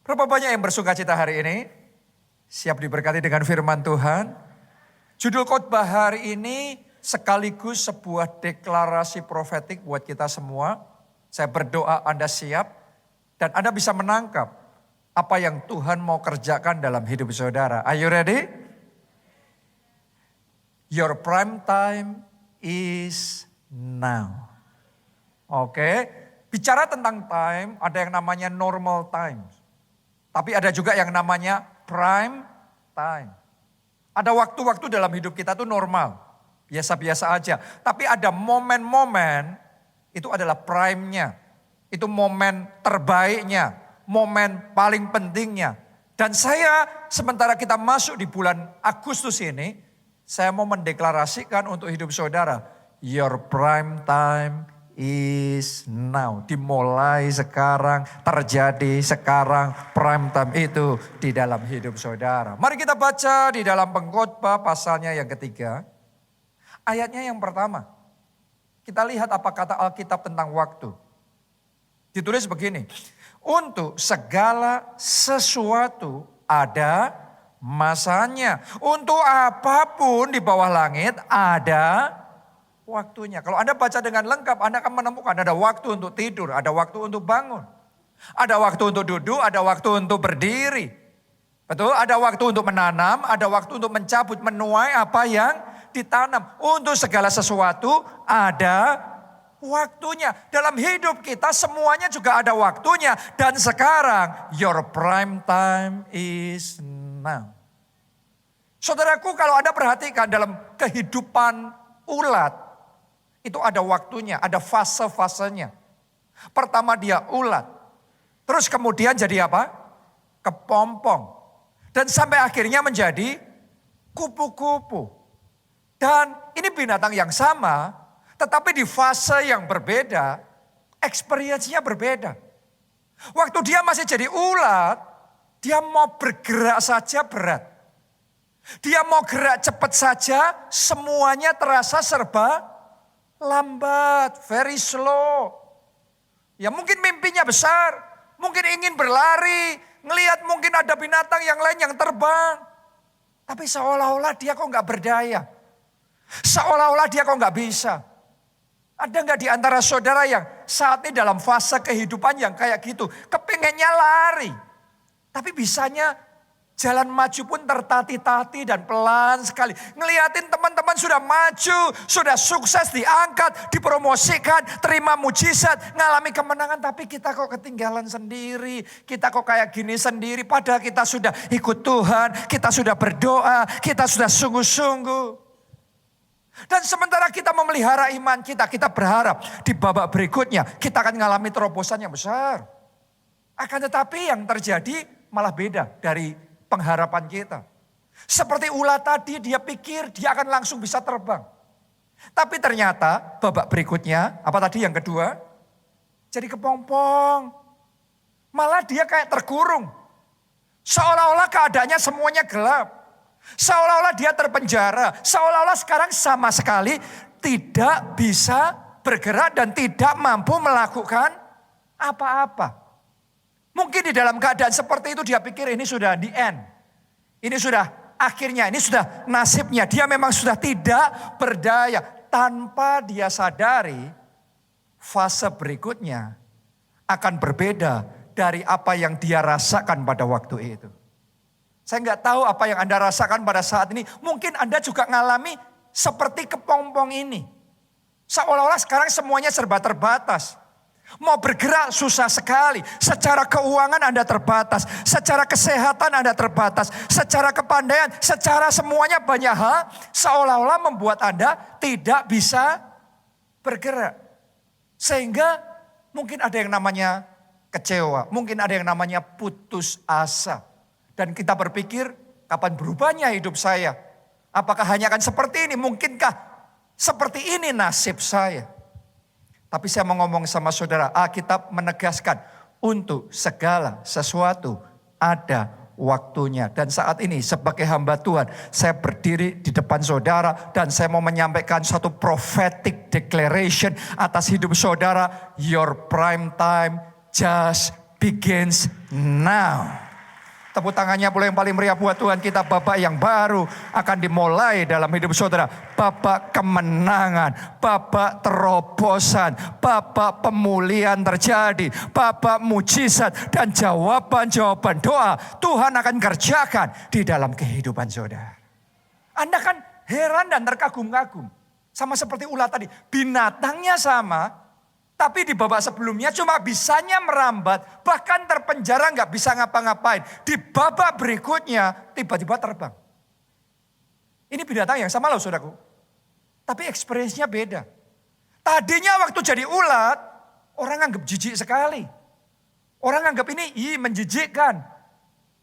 Berapa banyak yang bersukacita hari ini? Siap diberkati dengan firman Tuhan? Judul khotbah hari ini sekaligus sebuah deklarasi profetik buat kita semua. Saya berdoa Anda siap dan Anda bisa menangkap apa yang Tuhan mau kerjakan dalam hidup saudara. Are you ready? Your prime time is now. Oke, bicara tentang time, ada yang namanya normal time. Tapi ada juga yang namanya prime time. Ada waktu-waktu dalam hidup kita tuh normal, biasa-biasa aja. Tapi ada momen-momen, itu adalah prime-nya. Itu momen terbaiknya, momen paling pentingnya. Dan saya, sementara kita masuk di bulan Agustus ini, saya mau mendeklarasikan untuk hidup saudara, your prime time is now. Dimulai sekarang, terjadi sekarang, prime time itu di dalam hidup saudara. Mari kita baca di dalam Pengkhotbah pasalnya yang ketiga. Ayatnya yang pertama. Kita lihat apa kata Alkitab tentang waktu. Ditulis begini. Untuk segala sesuatu ada masanya. Untuk apapun di bawah langit ada waktunya. Kalau Anda baca dengan lengkap, Anda akan menemukan ada waktu untuk tidur, ada waktu untuk bangun. Ada waktu untuk duduk, ada waktu untuk berdiri. Betul? Ada waktu untuk menanam, ada waktu untuk mencabut, menuai apa yang ditanam. Untuk segala sesuatu ada waktunya. Dalam hidup kita semuanya juga ada waktunya. Dan sekarang, your prime time is now. Saudaraku, kalau Anda perhatikan dalam kehidupan ulat, itu ada waktunya, ada fase-fasenya. Pertama dia ulat. Terus kemudian jadi apa? Kepompong. Dan sampai akhirnya menjadi kupu-kupu. Dan ini binatang yang sama, tetapi di fase yang berbeda, experience-nya berbeda. Waktu dia masih jadi ulat, dia mau bergerak saja berat. Dia mau gerak cepat saja, semuanya terasa serba lambat, very slow. Ya mungkin mimpinya besar, mungkin ingin berlari, ngelihat mungkin ada binatang yang lain yang terbang. Tapi seolah-olah dia kok nggak berdaya. Seolah-olah dia kok nggak bisa. Ada nggak di antara saudara yang saat ini dalam fase kehidupan yang kayak gitu, kepengennya lari. Tapi bisanya jalan maju pun tertati-tati dan pelan sekali. Ngeliatin teman-teman sudah maju, sudah sukses diangkat, dipromosikan, terima mujizat, ngalami kemenangan. Tapi kita kok ketinggalan sendiri, kita kok kayak gini sendiri. Padahal kita sudah ikut Tuhan, kita sudah berdoa, kita sudah sungguh-sungguh. Dan sementara kita memelihara iman kita, kita berharap di babak berikutnya kita akan mengalami terobosan yang besar. Akan tetapi yang terjadi malah beda dari pengharapan kita. Seperti ulat tadi dia pikir dia akan langsung bisa terbang. Tapi ternyata babak berikutnya, apa tadi yang kedua? Jadi kepompong. Malah dia kayak terkurung. Seolah-olah keadaannya semuanya gelap. Seolah-olah dia terpenjara. Seolah-olah sekarang sama sekali tidak bisa bergerak dan tidak mampu melakukan apa-apa. Mungkin di dalam keadaan seperti itu dia pikir ini sudah the end. Ini sudah akhirnya, ini sudah nasibnya. Dia memang sudah tidak berdaya. Tanpa dia sadari fase berikutnya akan berbeda dari apa yang dia rasakan pada waktu itu. Saya nggak tahu apa yang Anda rasakan pada saat ini. Mungkin Anda juga ngalami seperti kepompong ini. Seolah-olah sekarang semuanya serba terbatas. Mau bergerak susah sekali. Secara keuangan Anda terbatas. Secara kesehatan Anda terbatas. Secara kepandaian, secara semuanya banyak hal. Seolah-olah membuat Anda tidak bisa bergerak. Sehingga mungkin ada yang namanya kecewa. Mungkin ada yang namanya putus asa. Dan kita berpikir, kapan berubahnya hidup saya? Apakah hanya akan seperti ini? Mungkinkah seperti ini nasib saya? Tapi saya mau ngomong sama saudara, Alkitab menegaskan untuk segala sesuatu ada waktunya. Dan saat ini sebagai hamba Tuhan, saya berdiri di depan saudara dan saya mau menyampaikan satu prophetic declaration atas hidup saudara. Your prime time just begins now. Tepuk tangannya boleh yang paling meriah buat Tuhan kita. Babak yang baru akan dimulai dalam hidup saudara. Babak kemenangan, babak terobosan, babak pemulihan terjadi, babak mujizat dan jawaban-jawaban doa Tuhan akan kerjakan di dalam kehidupan saudara. Anda kan heran dan terkagum-kagum. Sama seperti ulat tadi, binatangnya sama. Tapi di babak sebelumnya cuma bisanya merambat, bahkan terpenjara nggak bisa ngapa-ngapain. Di babak berikutnya tiba-tiba terbang. Ini binatang yang sama loh saudaraku. Tapi experience-nya beda. Tadinya waktu jadi ulat, orang anggap jijik sekali. Orang anggap ini menjijikkan.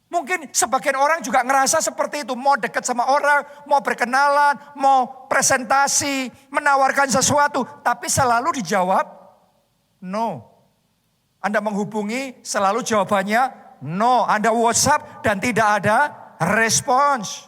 Mungkin sebagian orang juga ngerasa seperti itu. Mau dekat sama orang, mau berkenalan, mau presentasi, menawarkan sesuatu. Tapi selalu dijawab, no. Anda menghubungi selalu jawabannya no. Anda WhatsApp dan tidak ada respons.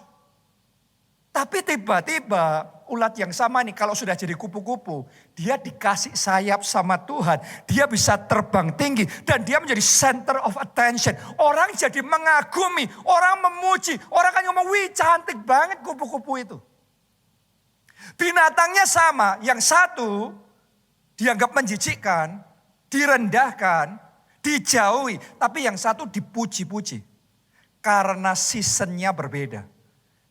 Tapi tiba-tiba ulat yang sama nih kalau sudah jadi kupu-kupu. Dia dikasih sayap sama Tuhan. Dia bisa terbang tinggi dan dia menjadi center of attention. Orang jadi mengagumi, orang memuji. Orang kan ngomong, wih cantik banget kupu-kupu itu. Binatangnya sama, yang satu dianggap menjijikkan, direndahkan, dijauhi. Tapi yang satu dipuji-puji. Karena seasonnya berbeda.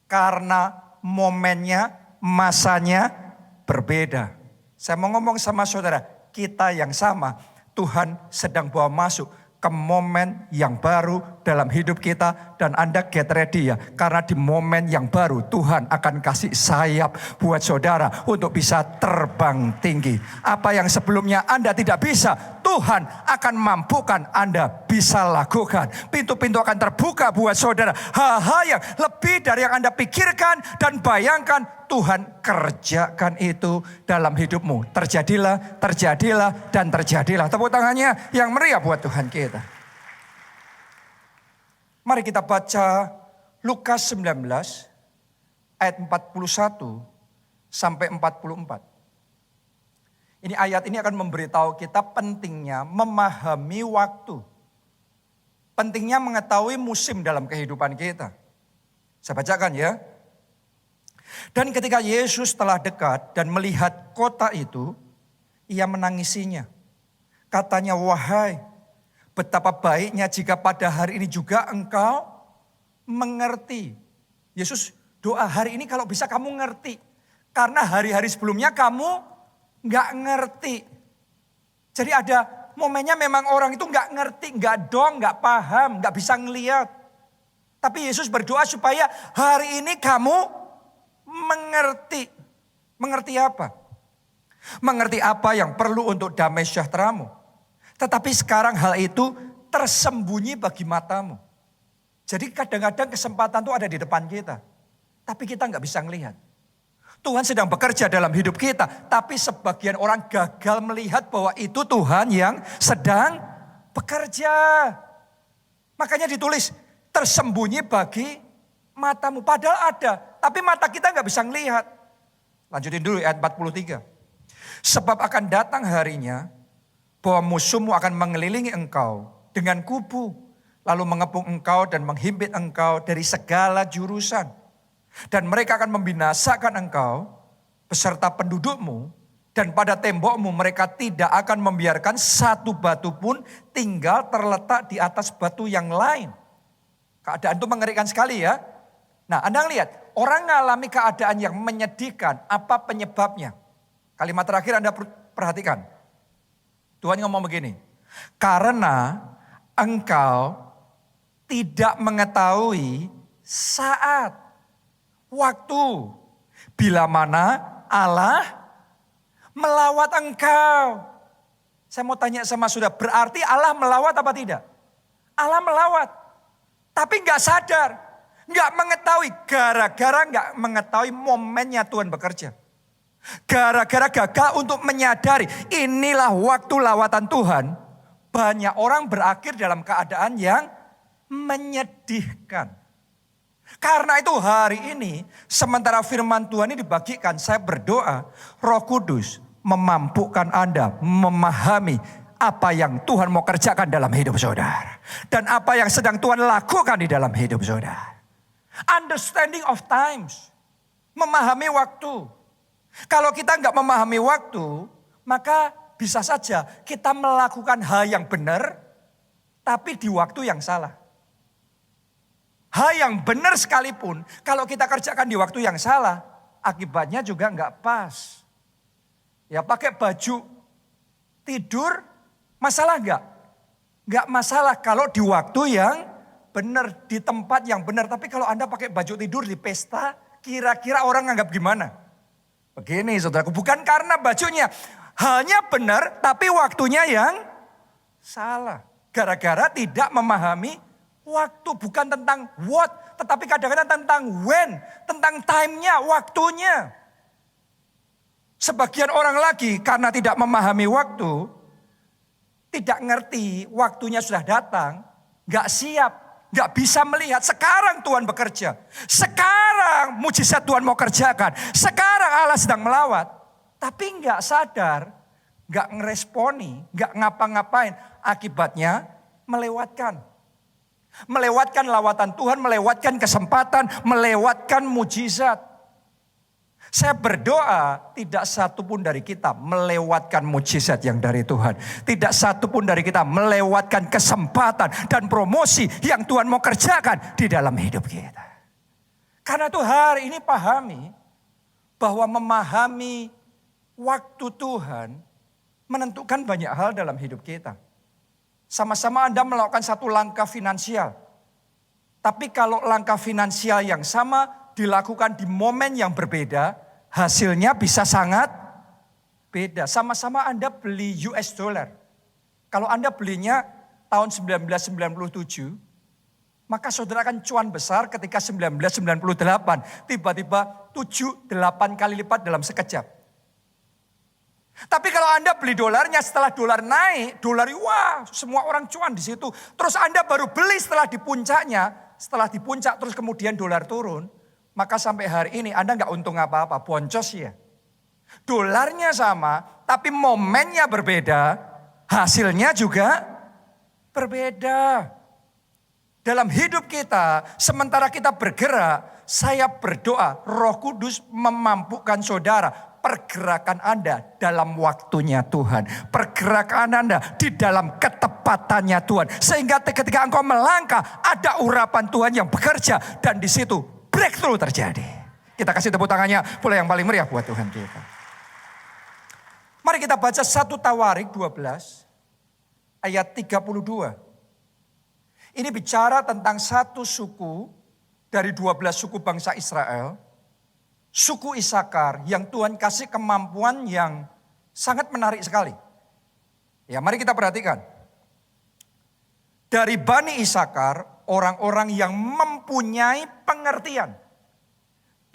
Karena momennya, masanya berbeda. Saya mau ngomong sama saudara, kita yang sama, Tuhan sedang bawa masuk ke momen yang baru dalam hidup kita. Dan Anda get ready ya. Karena di momen yang baru Tuhan akan kasih sayap buat saudara untuk bisa terbang tinggi. Apa yang sebelumnya Anda tidak bisa, Tuhan akan mampukan Anda bisa lakukan. Pintu-pintu akan terbuka buat saudara. Hal-hal yang lebih dari yang Anda pikirkan dan bayangkan, Tuhan kerjakan itu dalam hidupmu. Terjadilah, terjadilah, dan terjadilah. Tepuk tangannya yang meriah buat Tuhan kita. Mari kita baca Lukas 19 ayat 41 sampai 44. Ini ayat ini akan memberitahu kita pentingnya memahami waktu. Pentingnya mengetahui musim dalam kehidupan kita. Saya bacakan ya. Dan ketika Yesus telah dekat dan melihat kota itu, ia menangisinya. Katanya, wahai, betapa baiknya jika pada hari ini juga engkau mengerti. Yesus doa hari ini kalau bisa kamu ngerti. Karena hari-hari sebelumnya kamu gak ngerti. Jadi ada momennya memang orang itu gak ngerti, gak dong, gak paham, gak bisa ngeliat. Tapi Yesus berdoa supaya hari ini kamu mengerti. Mengerti apa? Mengerti apa yang perlu untuk damai sejahteramu. Tetapi sekarang hal itu tersembunyi bagi matamu. Jadi kadang-kadang kesempatan itu ada di depan kita. Tapi kita nggak bisa ngelihat. Tuhan sedang bekerja dalam hidup kita. Tapi sebagian orang gagal melihat bahwa itu Tuhan yang sedang bekerja. Makanya ditulis tersembunyi bagi matamu. Padahal ada. Tapi mata kita nggak bisa ngelihat. Lanjutin dulu ayat 43. Sebab akan datang harinya bahwa musuhmu akan mengelilingi engkau dengan kubu. Lalu mengepung engkau dan menghimpit engkau dari segala jurusan. Dan mereka akan membinasakan engkau beserta pendudukmu. Dan pada tembokmu mereka tidak akan membiarkan satu batu pun tinggal terletak di atas batu yang lain. Keadaan itu mengerikan sekali ya. Nah Anda lihat, orang mengalami keadaan yang menyedihkan, apa penyebabnya? Kalimat terakhir Anda perhatikan. Tuhan ngomong begini, karena engkau tidak mengetahui saat, waktu, bila mana Allah melawat engkau. Saya mau tanya sama saudara, berarti Allah melawat apa tidak? Allah melawat, tapi gak sadar, gak mengetahui, gara-gara gak mengetahui momennya Tuhan bekerja. Gara-gara gagal untuk menyadari inilah waktu lawatan Tuhan, banyak orang berakhir dalam keadaan yang menyedihkan. Karena itu hari ini sementara firman Tuhan ini dibagikan, saya berdoa Roh Kudus memampukan Anda memahami apa yang Tuhan mau kerjakan dalam hidup saudara. Dan apa yang sedang Tuhan lakukan di dalam hidup saudara. Understanding of times. Memahami waktu. Kalau kita nggak memahami waktu, maka bisa saja kita melakukan hal yang benar, tapi di waktu yang salah. Hal yang benar sekalipun, kalau kita kerjakan di waktu yang salah, akibatnya juga nggak pas. Ya pakai baju tidur, masalah nggak? Nggak masalah kalau di waktu yang benar, di tempat yang benar. Tapi kalau Anda pakai baju tidur di pesta, kira-kira orang anggap gimana? Begini saudaraku, bukan karena bajunya. Hanya benar, tapi waktunya yang salah. Gara-gara tidak memahami waktu. Bukan tentang what, tetapi kadang-kadang tentang when. Tentang time-nya, waktunya. Sebagian orang lagi karena tidak memahami waktu, tidak ngerti waktunya sudah datang, gak siap, gak bisa melihat. Sekarang Tuhan bekerja. Sekarang mujizat Tuhan mau kerjakan. Sekarang Allah sedang melawat. Tapi gak sadar, gak ngeresponi, gak ngapa-ngapain. Akibatnya melewatkan. Melewatkan lawatan Tuhan, melewatkan kesempatan, melewatkan mujizat. Saya berdoa tidak satu pun dari kita melewatkan mujizat yang dari Tuhan. Tidak satu pun dari kita melewatkan kesempatan dan promosi yang Tuhan mau kerjakan di dalam hidup kita. Karena itu hari ini pahami bahwa memahami waktu Tuhan menentukan banyak hal dalam hidup kita. Sama-sama Anda melakukan satu langkah finansial. Tapi kalau langkah finansial yang sama dilakukan di momen yang berbeda, hasilnya bisa sangat beda. Sama-sama Anda beli US dollar. Kalau Anda belinya tahun 1997, maka saudara akan cuan besar ketika 1998. Tiba-tiba 7-8 kali lipat dalam sekejap. Tapi kalau Anda beli dolarnya setelah dolar naik, dolar wah semua orang cuan di situ. Terus Anda baru beli setelah di puncaknya, setelah di puncak terus kemudian dolar turun. Maka sampai hari ini Anda nggak untung apa-apa, boncos ya. Dolarnya sama, tapi momennya berbeda, hasilnya juga berbeda. Dalam hidup kita, sementara kita bergerak, saya berdoa Roh Kudus memampukan saudara. Pergerakan Anda dalam waktunya Tuhan. Pergerakan Anda di dalam ketepatannya Tuhan. Sehingga ketika engkau melangkah, ada urapan Tuhan yang bekerja. Dan di situ breakthrough terjadi. Kita kasih tepuk tangannya pula yang paling meriah buat Tuhan kita. Mari kita baca 1 Tawarik 12 ayat 32. Ini bicara tentang satu suku dari 12 suku bangsa Israel. Suku Isakar yang Tuhan kasih kemampuan yang sangat menarik sekali. Ya, mari kita perhatikan. Dari Bani Isakar, orang-orang yang mempunyai pengertian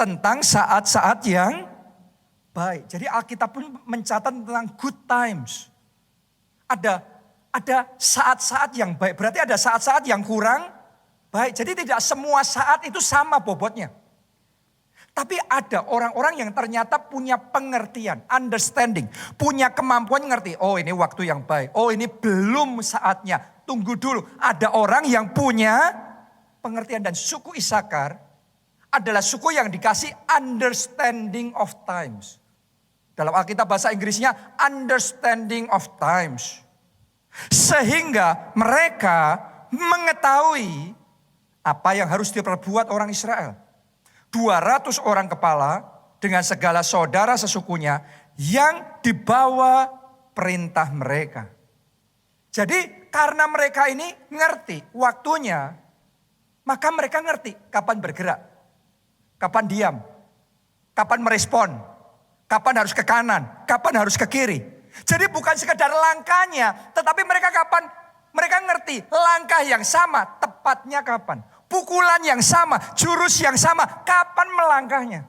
tentang saat-saat yang baik. Jadi Alkitab pun mencatat tentang good times. Ada saat-saat yang baik, berarti ada saat-saat yang kurang baik. Jadi tidak semua saat itu sama bobotnya. Tapi ada orang-orang yang ternyata punya pengertian, understanding. Punya kemampuan ngerti, oh ini waktu yang baik. Oh ini belum saatnya, tunggu dulu. Ada orang yang punya pengertian. Dan suku Isakar adalah suku yang dikasih understanding of times. Dalam Alkitab bahasa Inggrisnya understanding of times. Sehingga mereka mengetahui apa yang harus diperbuat orang Israel. 200 orang kepala dengan segala saudara sesukunya yang dibawa perintah mereka. Jadi karena mereka ini ngerti waktunya, maka mereka ngerti kapan bergerak, kapan diam, kapan merespon, kapan harus ke kanan, kapan harus ke kiri. Jadi bukan sekedar langkahnya, tetapi mereka ngerti langkah yang sama, tepatnya kapan. Pukulan yang sama, jurus yang sama, kapan melangkahnya.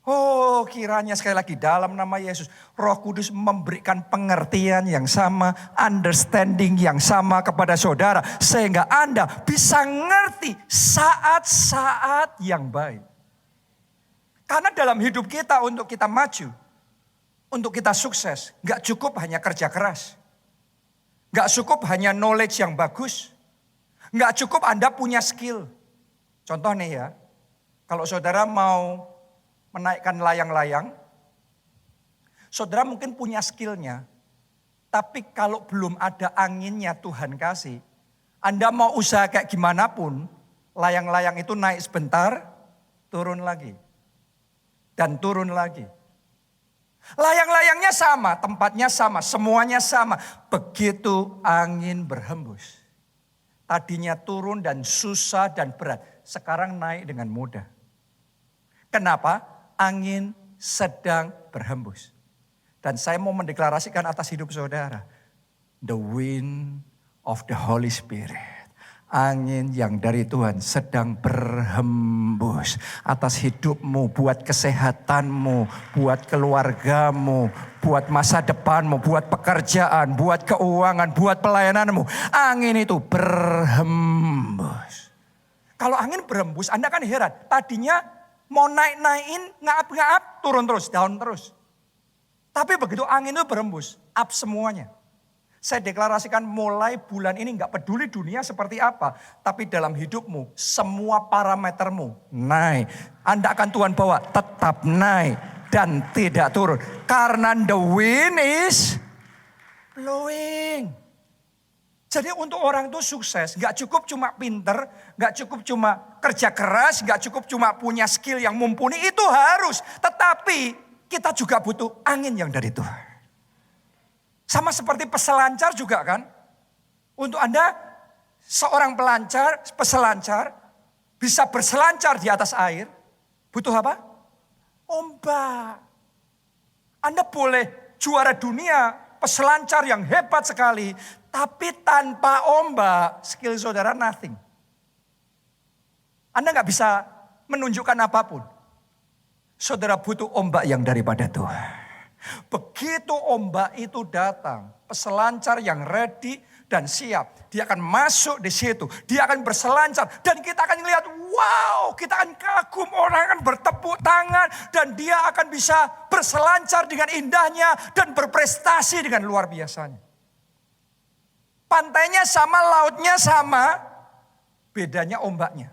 Oh kiranya sekali lagi dalam nama Yesus, Roh Kudus memberikan pengertian yang sama, understanding yang sama kepada saudara. Sehingga Anda bisa ngerti saat-saat yang baik. Karena dalam hidup kita untuk kita maju, Untuk kita sukses, gak cukup hanya kerja keras. Gak cukup hanya knowledge yang bagus. Gak cukup Anda punya skill. Contoh nih ya, kalau saudara mau menaikkan layang-layang, saudara mungkin punya skillnya. Tapi kalau belum ada anginnya Tuhan kasih, Anda mau usaha kayak gimana pun, layang-layang itu naik sebentar, turun lagi. Dan turun lagi. Layang-layangnya sama, tempatnya sama, semuanya sama. Begitu angin berhembus. Tadinya turun dan susah dan berat. Sekarang naik dengan mudah. Kenapa? Angin sedang berhembus. Dan saya mau mendeklarasikan atas hidup saudara. The wind of the Holy Spirit. Angin yang dari Tuhan sedang berhembus atas hidupmu, buat kesehatanmu, buat keluargamu, buat masa depanmu, buat pekerjaan, buat keuangan, buat pelayananmu. Angin itu berhembus. Kalau angin berhembus, Anda kan heran. Tadinya mau naik-naikin, ngaap-ngaap, turun terus, down terus. Tapi begitu angin itu berhembus, up semuanya. Saya deklarasikan mulai bulan ini gak peduli dunia seperti apa. Tapi dalam hidupmu semua parametermu naik. Anda akan Tuhan bawa tetap naik dan tidak turun. Karena the wind is blowing. Jadi untuk orang itu sukses gak cukup cuma pinter. Gak cukup cuma kerja keras. Gak cukup cuma punya skill yang mumpuni. Itu harus. Tetapi kita juga butuh angin yang dari Tuhan. Sama seperti peselancar juga kan. Untuk Anda seorang peselancar bisa berselancar di atas air. Butuh apa? Ombak. Anda boleh juara dunia, peselancar yang hebat sekali. Tapi tanpa ombak, skill saudara nothing. Anda gak bisa menunjukkan apapun. Saudara butuh ombak yang daripada Tuhan. Begitu ombak itu datang, peselancar yang ready dan siap, dia akan masuk di situ, dia akan berselancar dan kita akan lihat, wow, kita akan kagum, orang akan bertepuk tangan dan dia akan bisa berselancar dengan indahnya dan berprestasi dengan luar biasanya. Pantainya sama, lautnya sama, bedanya ombaknya.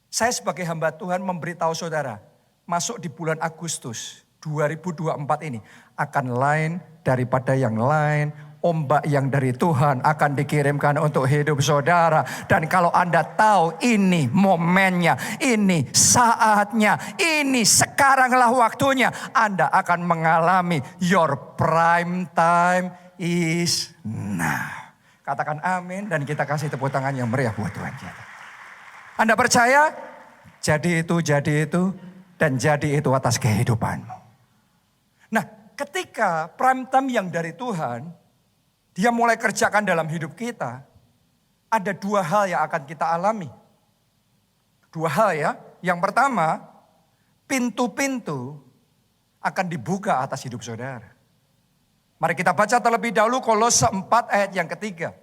Saya sebagai hamba Tuhan memberitahu saudara, masuk di bulan Agustus 2024 ini akan lain daripada yang lain. Ombak yang dari Tuhan akan dikirimkan untuk hidup saudara. Dan kalau Anda tahu ini momennya, ini saatnya, ini sekaranglah waktunya. Anda akan mengalami your prime time is now. Katakan amin dan kita kasih tepuk tangan yang meriah buat Tuhan kita. Anda percaya? Jadi itu dan jadi itu atas kehidupanmu. Nah, ketika prime time yang dari Tuhan, dia mulai kerjakan dalam hidup kita, ada dua hal yang akan kita alami. Dua hal ya. Yang pertama, pintu-pintu akan dibuka atas hidup saudara. Mari kita baca terlebih dahulu Kolose 4 ayat yang ketiga.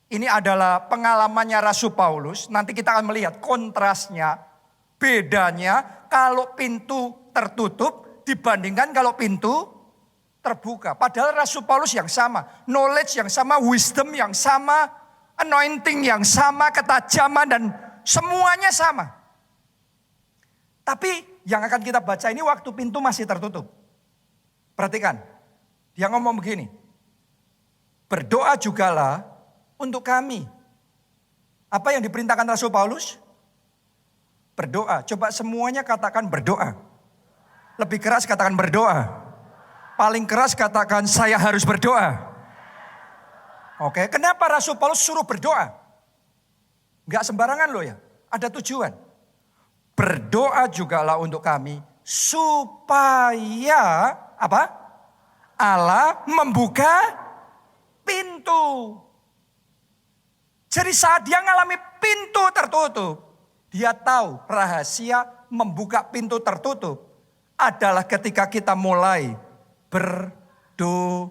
Ini adalah pengalamannya Rasul Paulus. Nanti kita akan melihat kontrasnya, bedanya kalau pintu tertutup dibandingkan kalau pintu terbuka. Padahal Rasul Paulus yang sama. Knowledge yang sama, wisdom yang sama, anointing yang sama, ketajaman dan semuanya sama. Tapi yang akan kita baca ini waktu pintu masih tertutup. Perhatikan. Dia ngomong begini. Berdoa jugalah untuk kami. Apa yang diperintahkan Rasul Paulus? Berdoa. Coba semuanya katakan berdoa. Lebih keras katakan berdoa. Paling keras katakan saya harus berdoa. Oke, kenapa Rasul Paulus suruh berdoa? Enggak sembarangan loh ya. Ada tujuan. Berdoa jugalah untuk kami supaya apa? Allah membuka pintu. Jadi saat dia mengalami pintu tertutup, dia tahu rahasia membuka pintu tertutup adalah ketika kita mulai berdoa.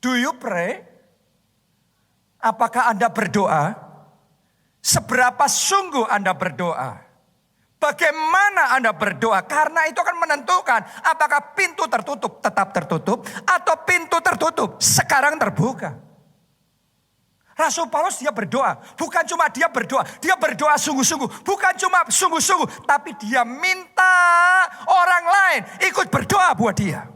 Do you pray? Apakah Anda berdoa? Seberapa sungguh Anda berdoa? Bagaimana Anda berdoa? Karena itu akan menentukan apakah pintu tertutup tetap tertutup atau pintu tertutup sekarang terbuka. Rasul Paulus dia berdoa, bukan cuma dia berdoa sungguh-sungguh, bukan cuma sungguh-sungguh, tapi dia minta orang lain ikut berdoa buat dia.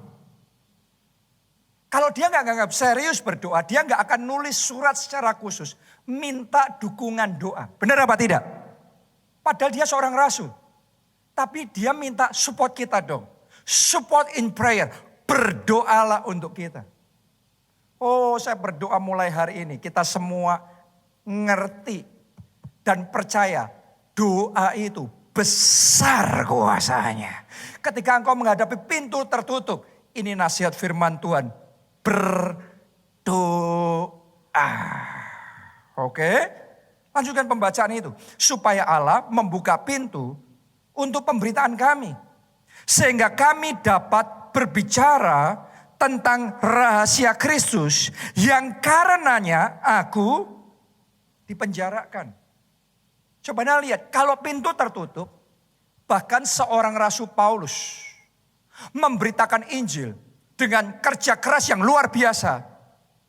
Kalau dia nggak nganggap serius berdoa, dia nggak akan nulis surat secara khusus, minta dukungan doa. Benar apa tidak? Padahal dia seorang rasul. Tapi dia minta support kita dong. Support in prayer. Berdoalah untuk kita. Oh, saya berdoa mulai hari ini. Kita semua ngerti dan percaya doa itu besar kuasanya. Ketika engkau menghadapi pintu tertutup. Ini nasihat firman Tuhan. Berdoa. Oke? Lanjutkan pembacaan itu. Supaya Allah membuka pintu untuk pemberitaan kami. Sehingga kami dapat berbicara tentang rahasia Kristus yang karenanya aku dipenjarakan. Coba Anda lihat, kalau pintu tertutup, bahkan seorang Rasul Paulus memberitakan Injil dengan kerja keras yang luar biasa.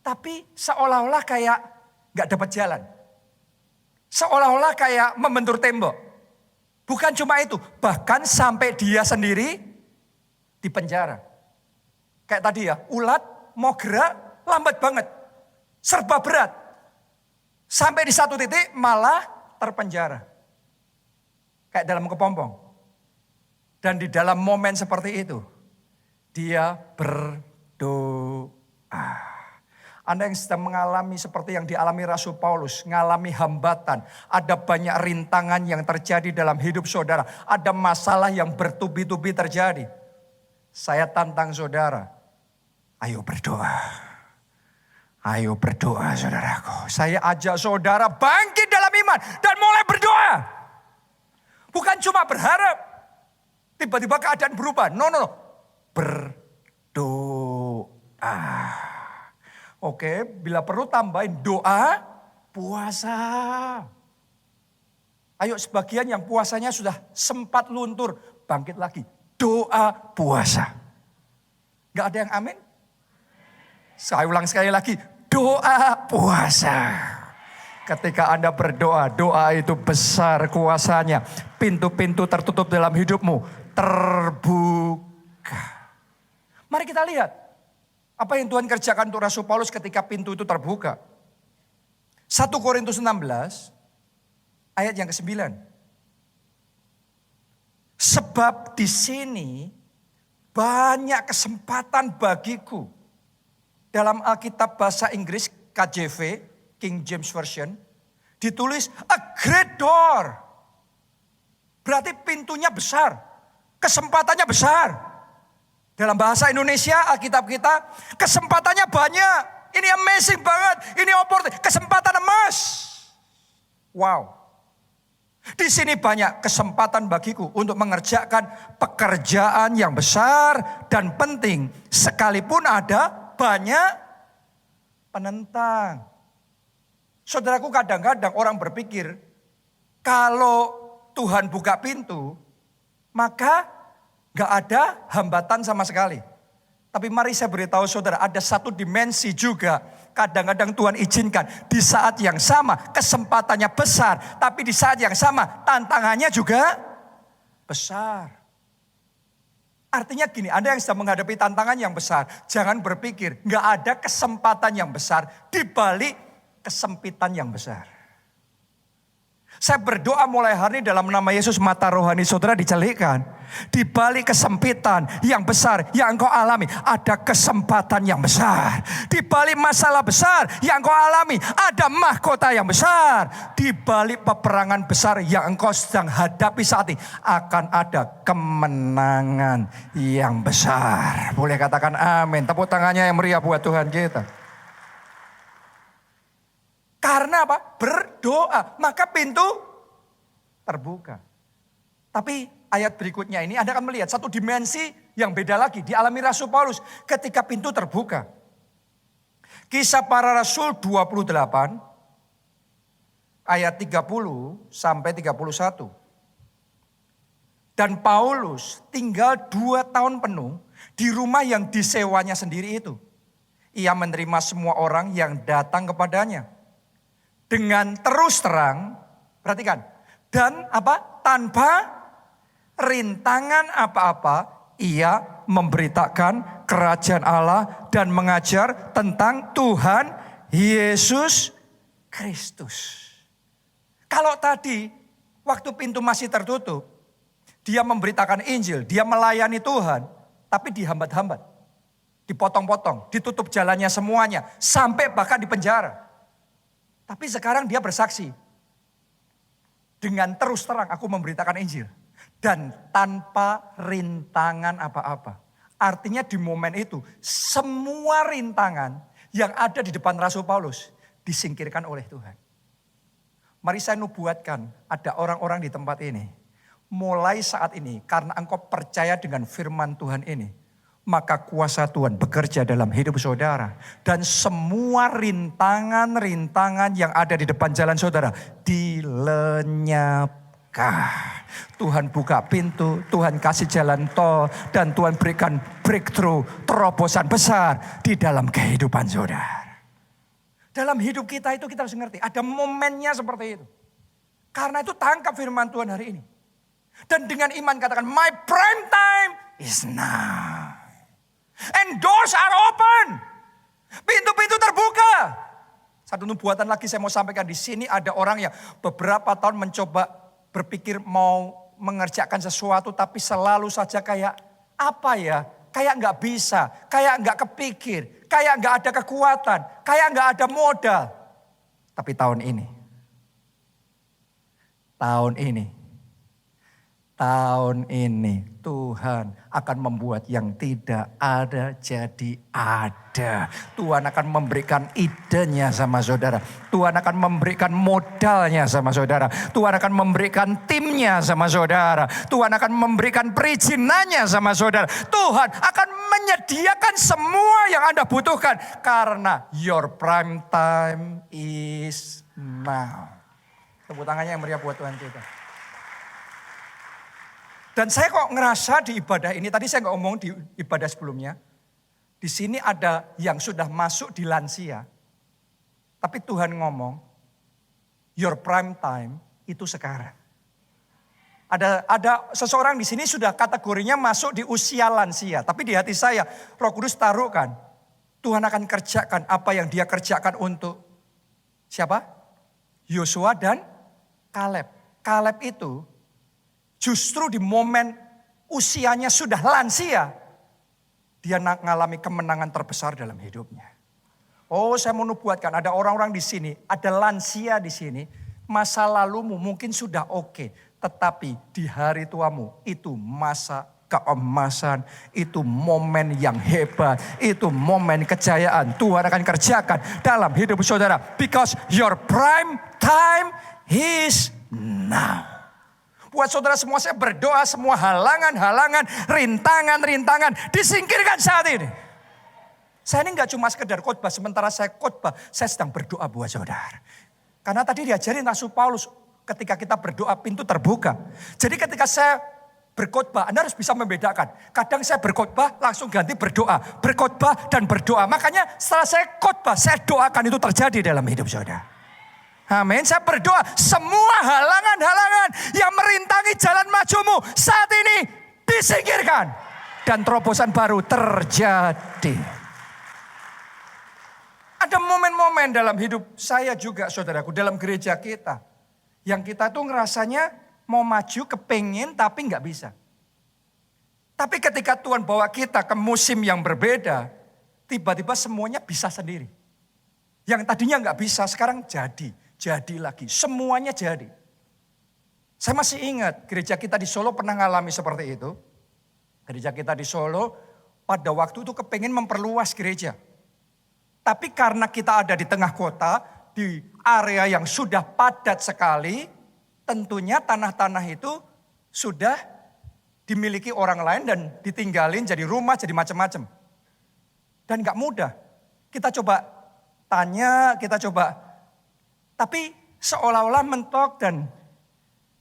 Tapi seolah-olah kayak gak dapat jalan. Seolah-olah kayak membentur tembok. Bukan cuma itu, bahkan sampai dia sendiri dipenjara. Kayak tadi ya, ulat mau gerak lambat banget. Serba berat. Sampai di satu titik malah terpenjara. Kayak dalam kepompong. Dan di dalam momen seperti itu, dia berdoa. Anda yang sedang mengalami seperti yang dialami Rasul Paulus, mengalami hambatan. Ada banyak rintangan yang terjadi dalam hidup saudara. Ada masalah yang bertubi-tubi terjadi. Saya tantang saudara, ayo berdoa. Ayo berdoa saudaraku. Saya ajak saudara bangkit dalam iman dan mulai berdoa. Bukan cuma berharap. Tiba-tiba keadaan berubah. No. Berdoa. Oke, bila perlu tambahin doa, puasa. Ayo sebagian yang puasanya sudah sempat luntur, bangkit lagi. Doa, puasa. Gak ada yang amin? Saya ulang sekali lagi, doa, puasa. Ketika Anda berdoa, doa itu besar kuasanya. Pintu-pintu tertutup dalam hidupmu terbuka. Mari kita lihat. Apa yang Tuhan kerjakan untuk Rasul Paulus ketika pintu itu terbuka. 1 Korintus 16 ayat yang ke-9. Sebab di sini banyak kesempatan bagiku. Dalam Alkitab bahasa Inggris KJV, King James Version, ditulis a great door. Berarti pintunya besar, kesempatannya besar. Dalam bahasa Indonesia, Alkitab kita, kesempatannya banyak. Ini amazing banget. Ini opportunity, kesempatan emas. Wow. Di sini banyak kesempatan bagiku untuk mengerjakan pekerjaan yang besar dan penting. Sekalipun ada banyak penentang. Saudaraku, kadang-kadang orang berpikir, kalau Tuhan buka pintu, maka gak ada hambatan sama sekali. Tapi mari saya beritahu saudara, ada satu dimensi juga. Kadang-kadang Tuhan izinkan di saat yang sama kesempatannya besar. Tapi di saat yang sama tantangannya juga besar. Artinya gini, Anda yang sedang menghadapi tantangan yang besar, jangan berpikir gak ada kesempatan yang besar di balik kesempitan yang besar. Saya berdoa mulai hari ini dalam nama Yesus, mata rohani saudara dicelikkan. Di balik kesempitan yang besar yang engkau alami, ada kesempatan yang besar. Di balik masalah besar yang engkau alami, ada mahkota yang besar. Di balik peperangan besar yang engkau sedang hadapi saat ini, akan ada kemenangan yang besar. Boleh katakan amin. Tepuk tangannya yang meriah buat Tuhan kita. Karena apa? Berdoa. Maka pintu terbuka. Tapi ayat berikutnya ini Anda akan melihat satu dimensi yang beda lagi. Dialami Rasul Paulus ketika pintu terbuka. Kisah para Rasul 28 ayat 30 sampai 31. Dan Paulus tinggal 2 tahun penuh di rumah yang disewanya sendiri itu. Ia menerima semua orang yang datang kepadanya. Dengan terus terang, perhatikan. Dan tanpa rintangan apa-apa, ia memberitakan kerajaan Allah dan mengajar tentang Tuhan Yesus Kristus. Kalau tadi waktu pintu masih tertutup, dia memberitakan Injil, dia melayani Tuhan, tapi dihambat-hambat, dipotong-potong, ditutup jalannya semuanya, sampai bahkan di penjara. Tapi sekarang dia bersaksi, dengan terus terang aku memberitakan Injil. Dan tanpa rintangan apa-apa. Artinya di momen itu semua rintangan yang ada di depan Rasul Paulus disingkirkan oleh Tuhan. Mari saya nubuatkan ada orang-orang di tempat ini. Mulai saat ini karena engkau percaya dengan firman Tuhan ini. Maka kuasa Tuhan bekerja dalam hidup saudara. Dan semua rintangan-rintangan yang ada di depan jalan saudara dilenyapkan. Tuhan buka pintu, Tuhan kasih jalan tol, dan Tuhan berikan breakthrough, terobosan besar di dalam kehidupan saudara. Dalam hidup kita itu kita harus ngerti, ada momennya seperti itu. Karena itu tangkap firman Tuhan hari ini. Dan dengan iman katakan, my prime time is now. And doors are open. Pintu-pintu terbuka. Satu nubuatan lagi saya mau sampaikan di sini, ada orang yang beberapa tahun mencoba berpikir mau mengerjakan sesuatu tapi selalu saja kayak apa ya, kayak nggak bisa, kayak nggak kepikir, kayak nggak ada kekuatan, kayak nggak ada modal. Tapi tahun ini Tuhan akan membuat yang tidak ada jadi ada. Tuhan akan memberikan idenya sama saudara. Tuhan akan memberikan modalnya sama saudara. Tuhan akan memberikan timnya sama saudara. Tuhan akan memberikan perizinannya sama saudara. Tuhan akan menyediakan semua yang Anda butuhkan. Karena your prime time is now. Tepuk tangannya yang meriah buat Tuhan kita. Dan saya kok ngerasa di ibadah ini, tadi saya nggak ngomong di ibadah sebelumnya. Di sini ada yang sudah masuk di lansia. Tapi Tuhan ngomong, your prime time itu sekarang. Ada seseorang di sini sudah kategorinya masuk di usia lansia. Tapi di hati saya, Roh Kudus taruhkan, Tuhan akan kerjakan apa yang dia kerjakan untuk siapa? Yosua dan Kaleb. Kaleb itu justru di momen usianya sudah lansia, dia mengalami kemenangan terbesar dalam hidupnya. Oh, saya mau nubuatkan, ada orang-orang di sini, ada lansia di sini, masa lalumu mungkin sudah oke, tetapi di hari tuamu itu masa keemasan, itu momen yang hebat, itu momen kejayaan. Tuhan akan kerjakan dalam hidup saudara, because your prime time is now. Buat saudara semua, saya berdoa semua halangan-halangan, rintangan-rintangan disingkirkan saat ini. Saya ini gak cuma sekedar khotbah, sementara saya khotbah, saya sedang berdoa buat saudara. Karena tadi diajarin Rasul Paulus, ketika kita berdoa pintu terbuka. Jadi ketika saya berkhotbah, Anda harus bisa membedakan. Kadang saya berkhotbah langsung ganti berdoa, berkhotbah dan berdoa. Makanya setelah saya khotbah, saya doakan itu terjadi dalam hidup saudara. Amin. Saya berdoa semua halangan-halangan yang merintangi jalan majumu saat ini disingkirkan. Dan terobosan baru terjadi. Ada momen-momen dalam hidup saya juga saudaraku, dalam gereja kita. Yang kita tuh ngerasanya mau maju kepengen tapi gak bisa. Tapi ketika Tuhan bawa kita ke musim yang berbeda, tiba-tiba semuanya bisa sendiri. Yang tadinya gak bisa sekarang jadi. Jadi lagi, semuanya jadi. Saya masih ingat gereja kita di Solo pernah ngalami seperti itu. Gereja kita di Solo pada waktu itu kepengen memperluas gereja. Tapi karena kita ada di tengah kota, di area yang sudah padat sekali, tentunya tanah-tanah itu sudah dimiliki orang lain dan ditinggalin jadi rumah, jadi macam-macam. Dan gak mudah. Kita coba tanya, kita coba. Tapi seolah-olah mentok dan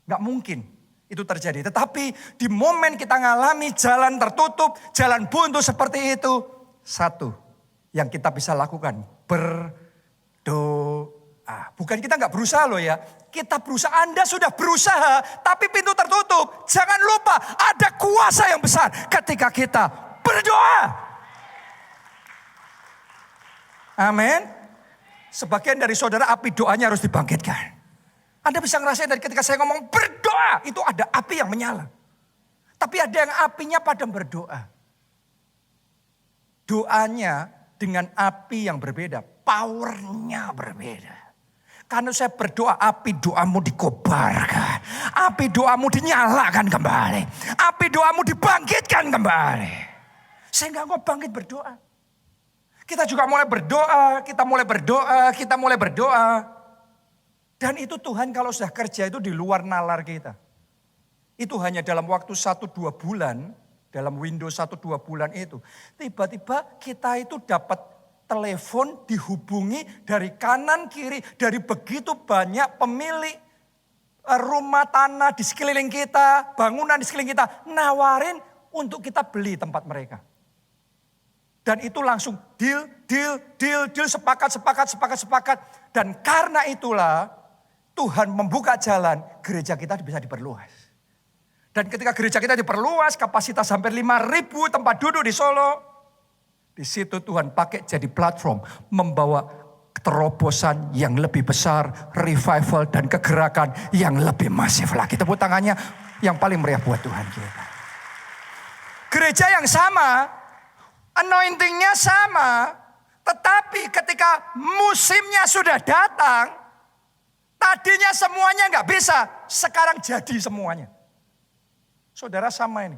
gak mungkin. Itu terjadi. Tetapi di momen kita ngalami jalan tertutup, jalan buntu seperti itu. Satu yang kita bisa lakukan, berdoa. Bukan kita nggak berusaha loh ya. Kita berusaha, Anda sudah berusaha, tapi pintu tertutup. Jangan lupa ada kuasa yang besar ketika kita berdoa. Amin. Sebagian dari saudara api doanya harus dibangkitkan. Anda bisa ngerasain dari ketika saya ngomong berdoa, itu ada api yang menyala. Tapi ada yang apinya padam berdoa. Doanya dengan api yang berbeda, powernya berbeda. Karena saya berdoa, api doamu dikobarkan. Api doamu dinyalakan kembali. Api doamu dibangkitkan kembali. Sehingga engkau bangkit berdoa. Kita juga mulai berdoa, kita mulai berdoa. Dan itu Tuhan kalau sudah kerja itu di luar nalar kita. Itu hanya dalam waktu 1-2 bulan, dalam window 1-2 bulan itu. Tiba-tiba kita itu dapat telepon dihubungi dari kanan kiri. Dari begitu banyak pemilik rumah tanah di sekeliling kita, bangunan di sekeliling kita. Nawarin untuk kita beli tempat mereka. Dan itu langsung deal, sepakat. Dan karena itulah Tuhan membuka jalan, gereja kita bisa diperluas. Dan ketika gereja kita diperluas, kapasitas hampir 5.000 tempat duduk di Solo. Di situ Tuhan pakai jadi platform, membawa terobosan yang lebih besar, revival dan kegerakan yang lebih masif lagi. Tepuk tangannya yang paling meriah buat Tuhan kita. Gereja yang sama, anointingnya sama, tetapi ketika musimnya sudah datang, tadinya semuanya nggak bisa, sekarang jadi semuanya. Saudara sama ini.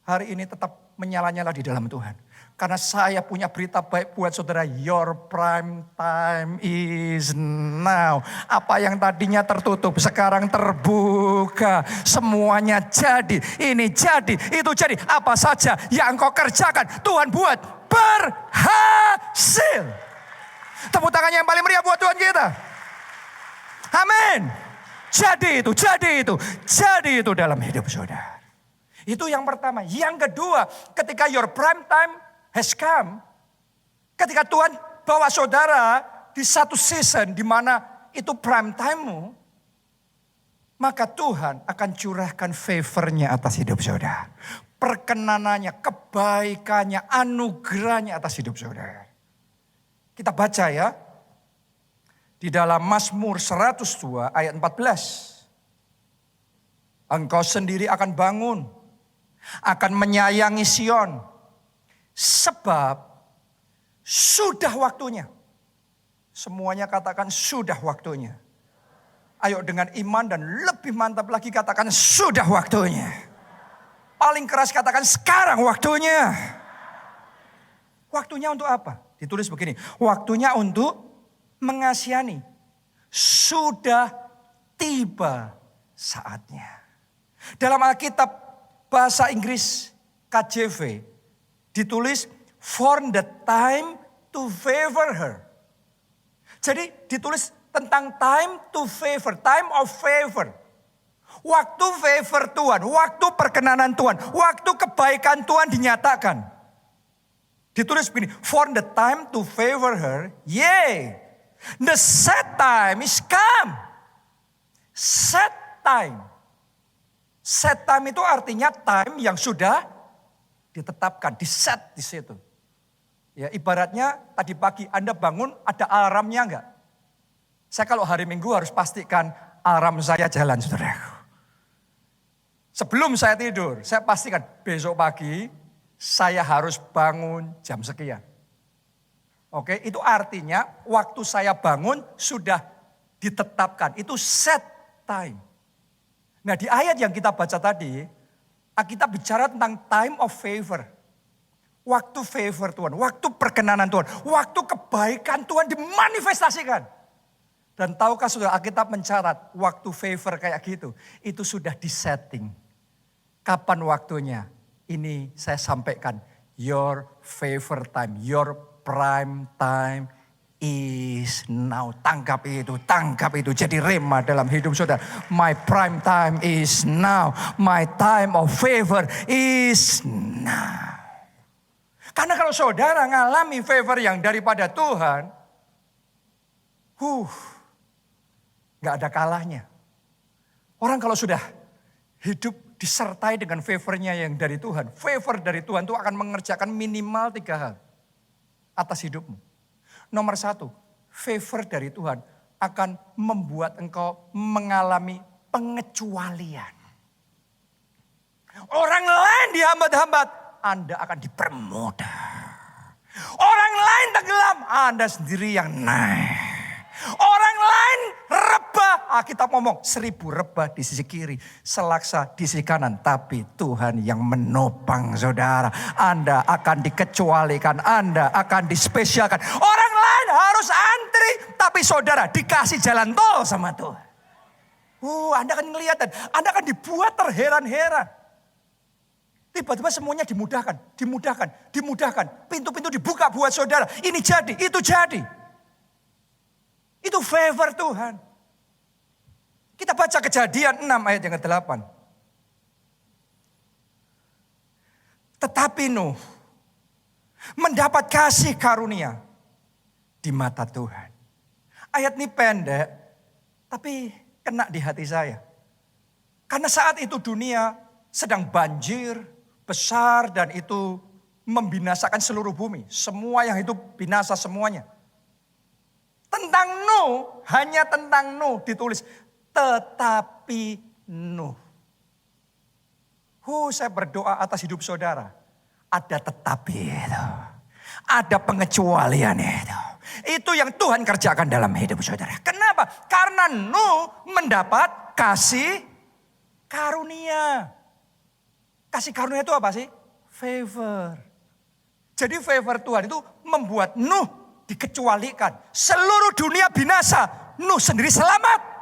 Hari ini tetap menyala-nyala di dalam Tuhan. Karena saya punya berita baik buat saudara. Your prime time is now. Apa yang tadinya tertutup sekarang terbuka. Semuanya jadi. Ini jadi, itu jadi. Apa saja yang engkau kerjakan Tuhan buat berhasil. Tepuk tangannya yang paling meriah buat Tuhan kita. Amin. Jadi itu dalam hidup saudara. Itu yang pertama. Yang kedua, ketika your prime time has come. Ketika Tuhan bawa saudara di satu season di mana itu prime time-mu. Maka Tuhan akan curahkan favor-nya atas hidup saudara. Perkenanannya, kebaikannya, anugerahnya atas hidup saudara. Kita baca ya. Di dalam Mazmur 102 ayat 14. Engkau sendiri akan bangun. Akan menyayangi Sion. Sebab sudah waktunya. Semuanya katakan sudah waktunya. Ayo dengan iman dan lebih mantap lagi katakan sudah waktunya. Paling keras katakan sekarang waktunya. Waktunya untuk apa? Ditulis begini. Waktunya untuk mengasihani. Sudah tiba saatnya. Dalam Alkitab bahasa Inggris KJV ditulis for the time to favor her. Jadi ditulis tentang time to favor, time of favor. Waktu favor Tuhan, waktu perkenanan Tuhan, waktu kebaikan Tuhan dinyatakan. Ditulis begini, for the time to favor her, yea. The set time is come. Set time. Set time itu artinya time yang sudah ditetapkan, diset di situ. Ya, ibaratnya tadi pagi Anda bangun ada alarmnya enggak? Saya kalau hari Minggu harus pastikan alarm saya jalan, saudaraku. Sebelum saya tidur, saya pastikan besok pagi saya harus bangun jam sekian. Oke, itu artinya waktu saya bangun sudah ditetapkan. Itu set time. Nah di ayat yang kita baca tadi, kita bicara tentang time of favor. Waktu favor Tuhan, waktu perkenanan Tuhan, waktu kebaikan Tuhan dimanifestasikan. Dan tahukah saudara, Alkitab mencatat waktu favor kayak gitu, itu sudah disetting. Kapan waktunya? Ini saya sampaikan, your favor time, your prime time is now. Tangkap itu jadi rema dalam hidup saudara. My prime time is now. My time of favor is now. Karena kalau saudara ngalami favor yang daripada Tuhan, gak ada kalahnya. Orang kalau sudah hidup disertai dengan favornya yang dari Tuhan, favor dari Tuhan itu akan mengerjakan minimal 3 hal atas hidupmu. Nomor 1, favor dari Tuhan akan membuat engkau mengalami pengecualian. Orang lain dihambat-hambat, Anda akan dipermudah. Orang lain tenggelam, Anda sendiri yang naik. Orang lain rebah, kita ngomong 1000 rebah di sisi kiri, selaksa di sisi kanan. Tapi Tuhan yang menopang saudara. Anda akan dikecualikan, Anda akan dispesialkan. Orang lain harus antri, tapi saudara dikasih jalan tol sama Tuhan. Anda akan ngelihat dan Anda akan dibuat terheran-heran. Tiba-tiba semuanya dimudahkan. Pintu-pintu dibuka buat saudara. Ini jadi, itu jadi. Itu favor Tuhan. Kita baca Kejadian 6 ayat yang ke-8. Tetapi Nuh mendapat kasih karunia di mata Tuhan. Ayat ini pendek, tapi kena di hati saya. Karena saat itu dunia sedang banjir besar dan itu membinasakan seluruh bumi. Semua yang hidup binasa semuanya. Tentang Nuh, hanya tentang Nuh ditulis. Tetapi Nuh. Saya berdoa atas hidup saudara. Ada tetapi itu. Ada pengecualian itu. Itu yang Tuhan kerjakan dalam hidup saudara. Kenapa? Karena Nuh mendapat kasih karunia. Kasih karunia itu apa sih? Favor. Jadi favor Tuhan itu membuat Nuh dikecualikan. Seluruh dunia binasa. Nuh sendiri selamat.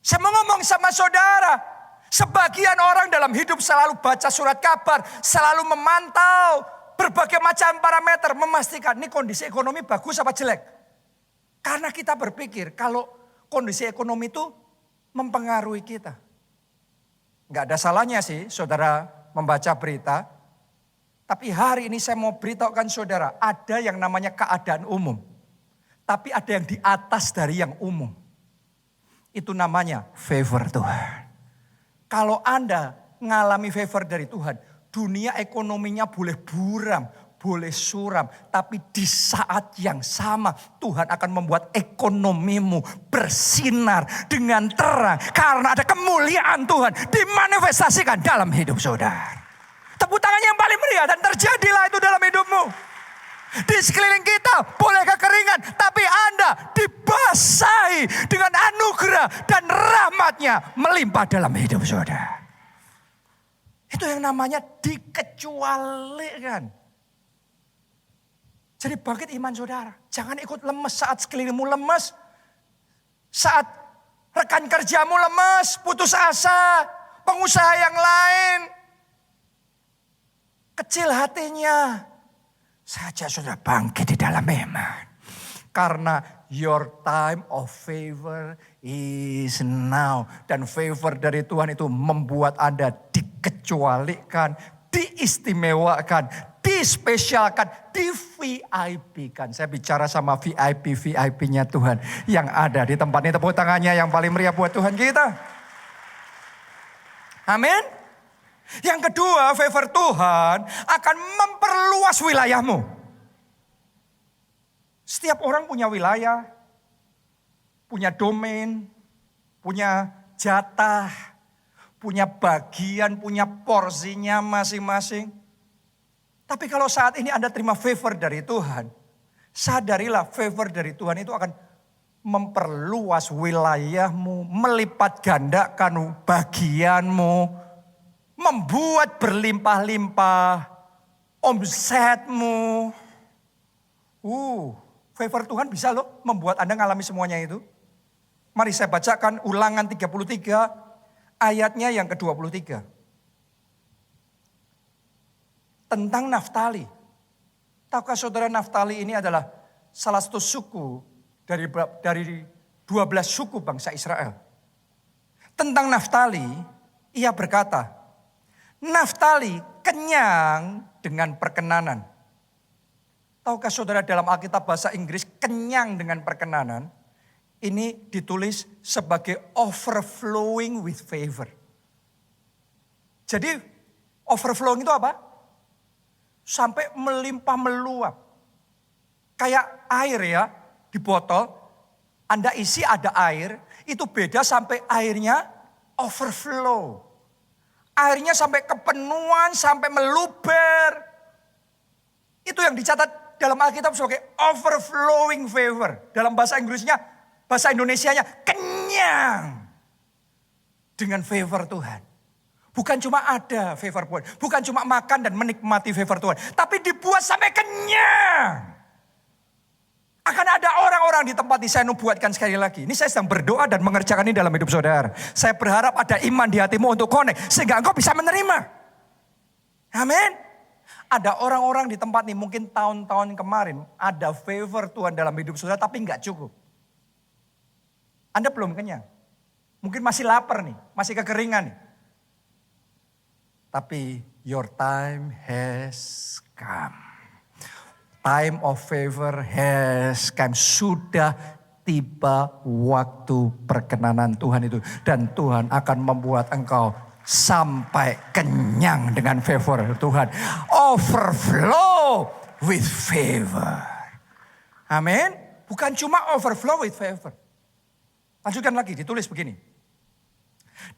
Saya mau ngomong sama saudara. Sebagian orang dalam hidup selalu baca surat kabar. Selalu memantau berbagai macam parameter. Memastikan ini kondisi ekonomi bagus apa jelek. Karena kita berpikir kalau kondisi ekonomi itu mempengaruhi kita. Gak ada salahnya sih saudara membaca berita. Tapi hari ini saya mau beritahukan saudara, ada yang namanya keadaan umum. Tapi ada yang di atas dari yang umum. Itu namanya favor Tuhan. Kalau Anda ngalami favor dari Tuhan, dunia ekonominya boleh buram, boleh suram. Tapi di saat yang sama Tuhan akan membuat ekonomimu bersinar dengan terang. Karena ada kemuliaan Tuhan dimanifestasikan dalam hidup saudara. Tepuk tangannya yang paling meriah dan terjadilah itu dalam hidupmu. Di sekeliling kita boleh kekeringan, tapi Anda dibasahi dengan anugerah dan rahmatnya melimpah dalam hidup saudara. Itu yang namanya dikecualikan. Jadi bangkit iman saudara. Jangan ikut lemes saat sekelilingmu lemes. Saat rekan kerjamu lemes, putus asa, pengusaha yang lain kecil hatinya, saja sudah bangkit di dalam iman. Karena your time of favor is now. Dan favor dari Tuhan itu membuat Anda dikecualikan, diistimewakan, dispesialkan, di VIP-kan. Saya bicara sama VIP-nya Tuhan yang ada di tempat ini. Tepuk tangannya yang paling meriah buat Tuhan kita. Amin. Yang kedua, favor Tuhan akan memperluas wilayahmu. Setiap orang punya wilayah, punya domain, punya jatah, punya bagian, punya porsinya masing-masing. Tapi kalau saat ini Anda terima favor dari Tuhan, sadarilah favor dari Tuhan itu akan memperluas wilayahmu, melipat gandakan bagianmu, membuat berlimpah-limpah omsetmu. Favor Tuhan bisa loh membuat Anda ngalami semuanya itu. Mari saya bacakan Ulangan 33 ayatnya yang ke-23. Tentang Naftali. Tahukah saudara Naftali ini adalah salah satu suku dari 12 suku bangsa Israel. Tentang Naftali, ia berkata, Naftali kenyang dengan perkenanan. Tahukah saudara dalam Alkitab bahasa Inggris kenyang dengan perkenanan, ini ditulis sebagai overflowing with favor. Jadi overflowing itu apa? Sampai melimpah meluap. Kayak air ya di botol, Anda isi ada air, itu beda sampai airnya overflow. Airnya sampai kepenuhan, sampai meluber. Itu yang dicatat dalam Alkitab sebagai overflowing favor. Dalam bahasa Inggrisnya, bahasa Indonesianya kenyang dengan favor Tuhan. Bukan cuma ada favor Tuhan, bukan cuma makan dan menikmati favor Tuhan, tapi dibuat sampai kenyang. Akan ada orang-orang di tempat ini, saya nubuatkan sekali lagi. Ini saya sedang berdoa dan mengerjakan ini dalam hidup saudara. Saya berharap ada iman di hatimu untuk connect, sehingga engkau bisa menerima. Amin. Ada orang-orang di tempat ini mungkin tahun-tahun kemarin ada favor Tuhan dalam hidup saudara tapi enggak cukup. Anda belum kenyang. Mungkin masih lapar nih, masih kekeringan nih. Tapi your time has come. Time of favor has come. Sudah tiba waktu perkenanan Tuhan itu. Dan Tuhan akan membuat engkau sampai kenyang dengan favor Tuhan. Overflow with favor. Amin. Bukan cuma overflow with favor. Lanjutkan lagi, ditulis begini.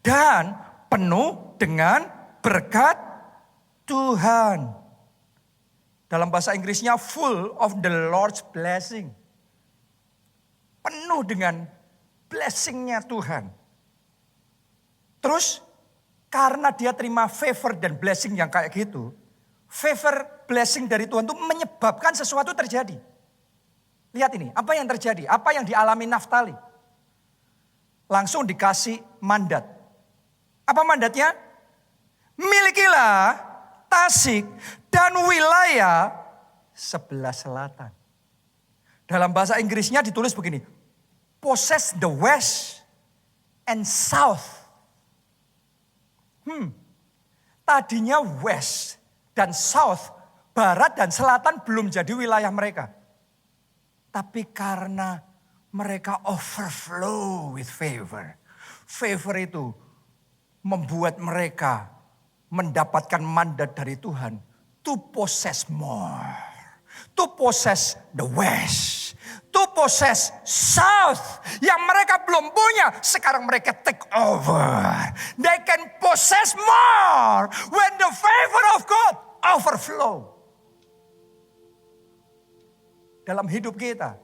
Dan penuh dengan berkat Tuhan. Dalam bahasa Inggrisnya full of the Lord's blessing. Penuh dengan blessingnya Tuhan. Terus karena dia terima favor dan blessing yang kayak gitu. Favor blessing dari Tuhan itu menyebabkan sesuatu terjadi. Lihat ini, apa yang terjadi? Apa yang dialami Naftali? Langsung dikasih mandat. Apa mandatnya? Milikilah Tasik dan wilayah sebelah selatan. Dalam bahasa Inggrisnya ditulis begini. Possess the west and south. Tadinya west dan south, barat dan selatan belum jadi wilayah mereka. Tapi karena mereka overflow with favor. Favor itu membuat mereka mendapatkan mandat dari Tuhan to possess more, to possess the west, to possess south yang mereka belum punya. Sekarang mereka take over. They can possess more when the favor of God overflow. Dalam hidup kita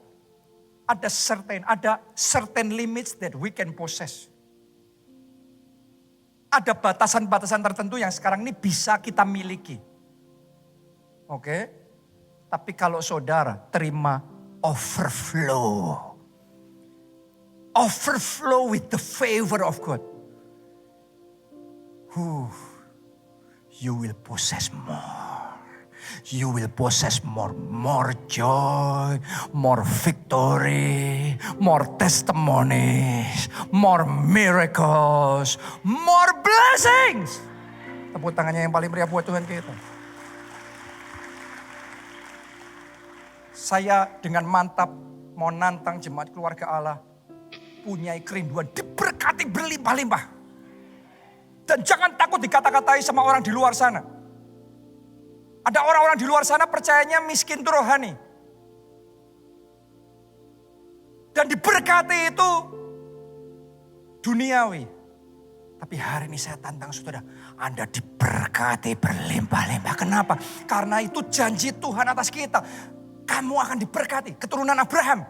ada certain limits that we can possess. Ada batasan-batasan tertentu yang sekarang ini bisa kita miliki. Oke? Tapi kalau saudara terima overflow. Overflow with the favor of God. You will possess more. You will possess more joy, more victory, more testimonies, more miracles, more blessings. Tepuk tangannya yang paling meriah buat Tuhan kita. Saya dengan mantap mau nantang jemaat keluarga Allah. Punya kerinduan diberkati berlimpah-limpah. Dan jangan takut dikata-katai sama orang di luar sana. Ada orang-orang di luar sana percayanya miskin itu rohani. Dan diberkati itu duniawi. Tapi hari ini saya tantang saudara, Anda diberkati berlimpah-limpah. Kenapa? Karena itu janji Tuhan atas kita. Kamu akan diberkati, keturunan Abraham.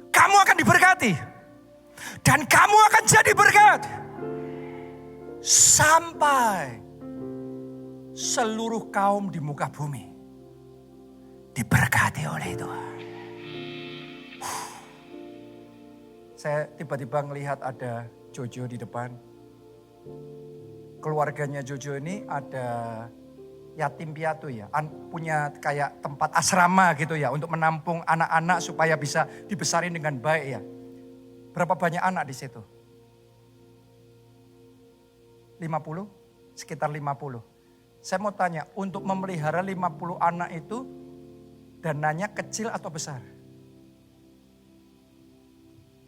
Kamu akan diberkati. Dan kamu akan jadi berkat. Sampai seluruh kaum di muka bumi diberkati oleh Tuhan. Saya tiba-tiba ngelihat ada Jojo di depan. Keluarganya Jojo ini ada yatim piatu ya, punya kayak tempat asrama gitu ya untuk menampung anak-anak supaya bisa dibesarin dengan baik ya. Berapa banyak anak di situ? 50? Sekitar 50. Saya mau tanya, untuk memelihara 50 anak itu dananya kecil atau besar?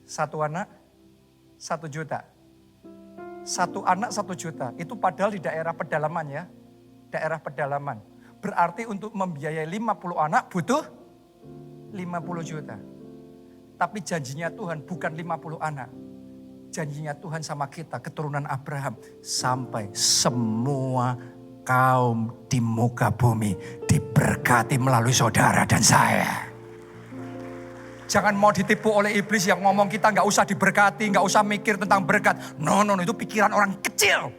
Satu anak 1 juta. Satu anak 1 juta. Itu padahal di daerah pedalaman ya. Daerah pedalaman. Berarti untuk membiayai 50 anak butuh 50 juta. Tapi janjinya Tuhan bukan 50 anak. Janjinya Tuhan sama kita, keturunan Abraham. Sampai semua kaum di muka bumi diberkati melalui saudara dan saya. Jangan mau ditipu oleh iblis yang ngomong kita gak usah diberkati, gak usah mikir tentang berkat. No, itu pikiran orang kecil.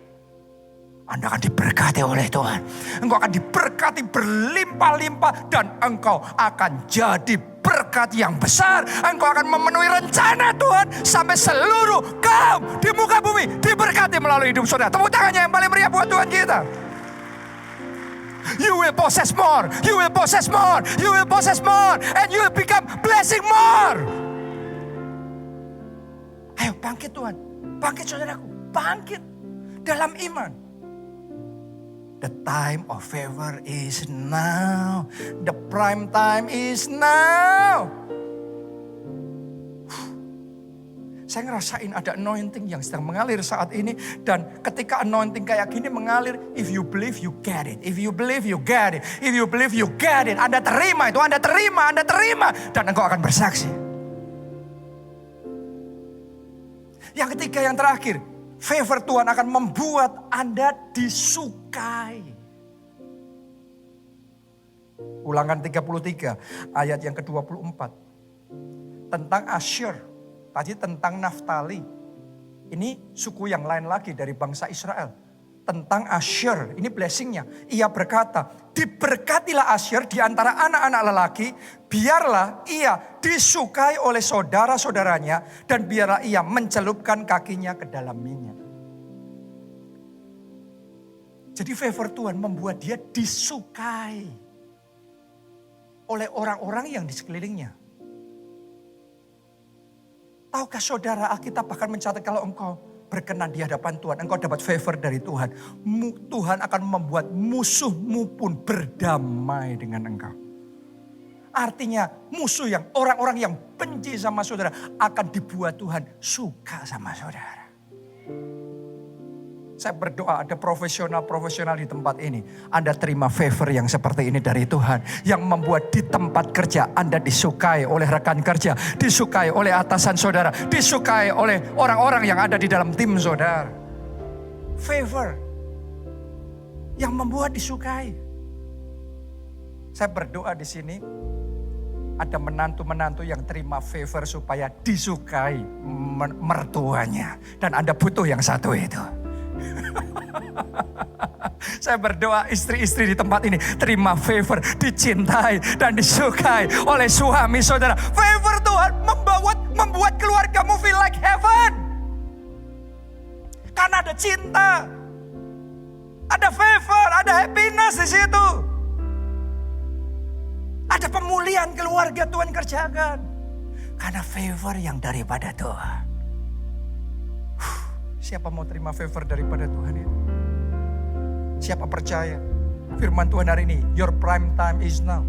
Anda akan diberkati oleh Tuhan. Engkau akan diberkati berlimpah-limpah dan engkau akan jadi berkat yang besar. Engkau akan memenuhi rencana Tuhan sampai seluruh kaum di muka bumi diberkati melalui hidup saudara. Tepuk tangannya yang paling meriah buat Tuhan kita. You will possess more, you will possess more, you will possess more, and you will become blessing more. Ayo bangkit Tuhan, bangkit saudaraku, bangkit dalam iman. The time of favor is now, the prime time is now. Saya ngerasain ada anointing yang sedang mengalir saat ini. Dan ketika anointing kayak gini mengalir, if you believe you get it. If you believe you get it. If you believe you get it. Anda terima itu, Anda terima. Dan engkau akan bersaksi. Yang ketiga, yang terakhir. Favor Tuhan akan membuat Anda disukai. Ulangan 33 ayat yang ke-24. Tentang Asher. Tadi tentang Naftali. Ini suku yang lain lagi dari bangsa Israel. Tentang Asher, ini blessingnya. Ia berkata, diberkatilah Asher di antara anak-anak lelaki. Biarlah ia disukai oleh saudara-saudaranya. Dan biarlah ia mencelupkan kakinya ke dalam minyak. Jadi favor Tuhan membuat dia disukai oleh orang-orang yang di sekelilingnya. Tahukah saudara, Alkitab bahkan mencatat kalau engkau berkenan di hadapan Tuhan, engkau dapat favor dari Tuhan. Tuhan akan membuat musuhmu pun berdamai dengan engkau. Artinya musuh yang orang-orang yang benci sama saudara akan dibuat Tuhan suka sama saudara. Saya berdoa ada profesional-profesional di tempat ini. Anda terima favor yang seperti ini dari Tuhan. Yang membuat di tempat kerja Anda disukai oleh rekan kerja. Disukai oleh atasan saudara. Disukai oleh orang-orang yang ada di dalam tim saudara. Favor yang membuat disukai. Saya berdoa di sini. Ada menantu-menantu yang terima favor supaya disukai mertuanya. Dan Anda butuh yang satu itu. Saya berdoa istri-istri di tempat ini terima favor, dicintai dan disukai oleh suami saudara. Favor Tuhan membuat keluargamu feel like heaven. Karena ada cinta, ada favor, ada happiness di situ. Ada pemulihan keluarga Tuhan kerjakan. Karena favor yang daripada Tuhan. Siapa mau terima favor daripada Tuhan itu? Siapa percaya? Firman Tuhan hari ini, your prime time is now.